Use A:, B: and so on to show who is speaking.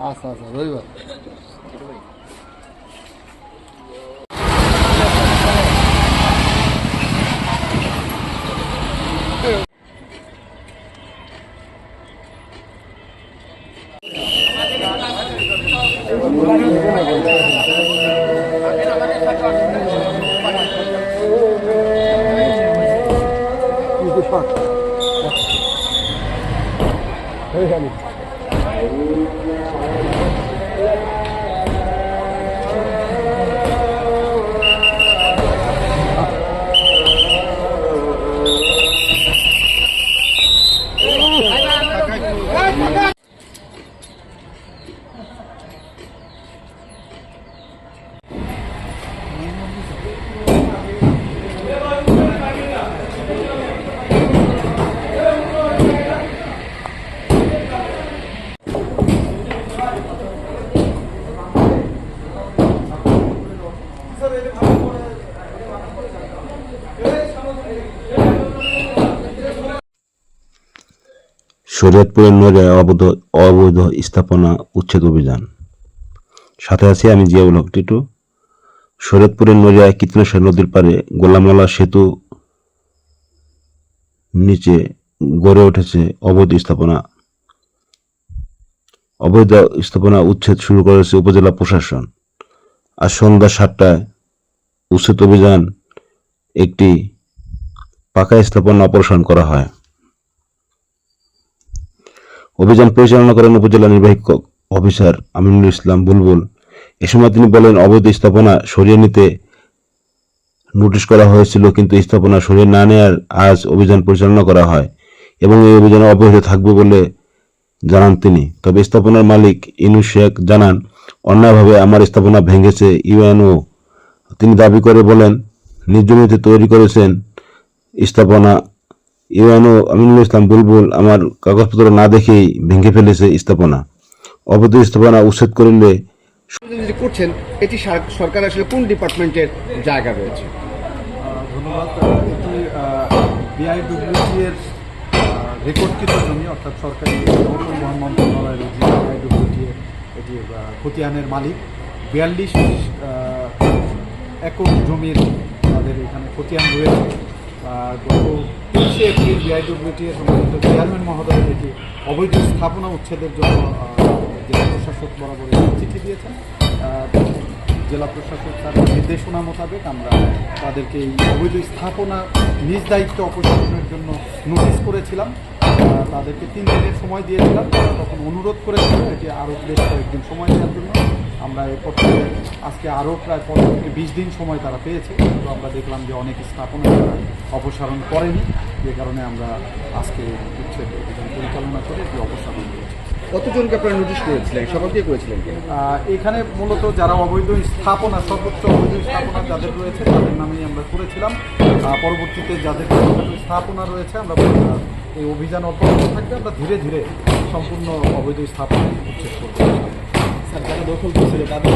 A: আচ্ছা আচ্ছা রবিবার।
B: শরীয়তপুরের নড়িয়ায় অবৈধ স্থাপনা উচ্ছেদ অভিযান। সাথে আছি আমি জিয়াউল হক টিটু। শরীয়তপুরের নড়িয়ায় কীর্তনেশ্বর নদীর পাড়ে গোলামওয়ালা সেতু নিচে গড়ে উঠেছে অবৈধ স্থাপনা উচ্ছেদ শুরু করেছে উপজেলা প্রশাসন। আজ সন্ধ্যা 7টায় উচ্ছেদ অভিযান একটি পাকা স্থাপনা অপসারণ করা হয়। অভিযান পরিচালনা করেন উপজেলা নির্বাহী অফিসার আমিনুল ইসলাম বুলবুল। এ সময় তিনি বলেন, অবৈধ স্থাপনা সরিয়ে নিতে নোটিশ করা হয়েছিল, কিন্তু স্থাপনা সরিয়ে না নেওয়ার আজ অভিযান পরিচালনা করা হয় এবং এই অভিযানে অব্যাহত থাকবে বলে জানান তিনি। তবে স্থাপনার মালিক ইনু শেখ জানান, অন্যায়ভাবে আমার স্থাপনা ভেঙেছে ইউএনও। তিনি দাবি করে বলেন, নিজ জমিতে তৈরি করেছেন স্থাপনা। ইউএনও আমিনুল ইসলাম বুলবুল আমার কাগজপত্র না দেখেই ভেঙে ফেলেছে স্থাপনা। অবৈধ স্থাপনা উচ্ছেদ করলে
C: করছেন, এটি সরকার আসলে কোন ডিপার্টমেন্টের জায়গা রয়েছে?
D: ধন্যবাদ। এটি বিআইডব্লিউটি এর রেকর্ডকৃত জমি, অর্থাৎ সরকারি পরিবহন মন্ত্রণালয়ের যে বিআইডব্লিউটি এর এটি খতিয়ানের মালিক। 42 একর জমির তাদের এখানে খতিয়ান রয়েছে। গত 23শে এপ্রিল বিআইডব্লিউটি এর সম্মানিত চেয়ারম্যান মহোদয় এটি অবৈধ স্থাপনা উচ্ছেদের জন্য জেলা প্রশাসক বরাবর চিঠি দিয়েছেন। জেলা প্রশাসক তার নির্দেশনা মোতাবেক আমরা তাদেরকে এই অবৈধ স্থাপনা নিজ দায়িত্বে অপসারণের জন্য নোটিশ করেছিলাম। তাদেরকে 3 দিনের সময় দিয়েছিলাম। তারা তখন অনুরোধ করেছিল এটি আরও বেশ কয়েকদিন সময় দেওয়ার জন্য। আমরা এরপর থেকে আজকে আরও প্রায় 15 থেকে 20 দিন সময় তারা পেয়েছে, কিন্তু আমরা দেখলাম যে অনেক স্থাপনা তারা অপসারণ করেনি, যে কারণে আমরা আজকে উচ্ছেদ অভিযান পরিচালনা করে এটি অপসারণ করেছি।
C: কতজনকে আপনারা নোটিশ করেছিলেন, সকলকে করেছিলেন?
D: এখানে মূলত যারা অবৈধ স্থাপনা, সর্বোচ্চ অবৈধ স্থাপনা যাদের রয়েছে তাদের নামেই আমরা করেছিলাম। পরবর্তীতে যাদের অবৈধ স্থাপনা রয়েছে আমরা এই অভিযান অব্যাহত থাকবে। আমরা ধীরে ধীরে সম্পূর্ণ অবৈধ স্থাপনা উচ্ছেদ করব।
C: স্যার, যারা দখল করছিল তাদের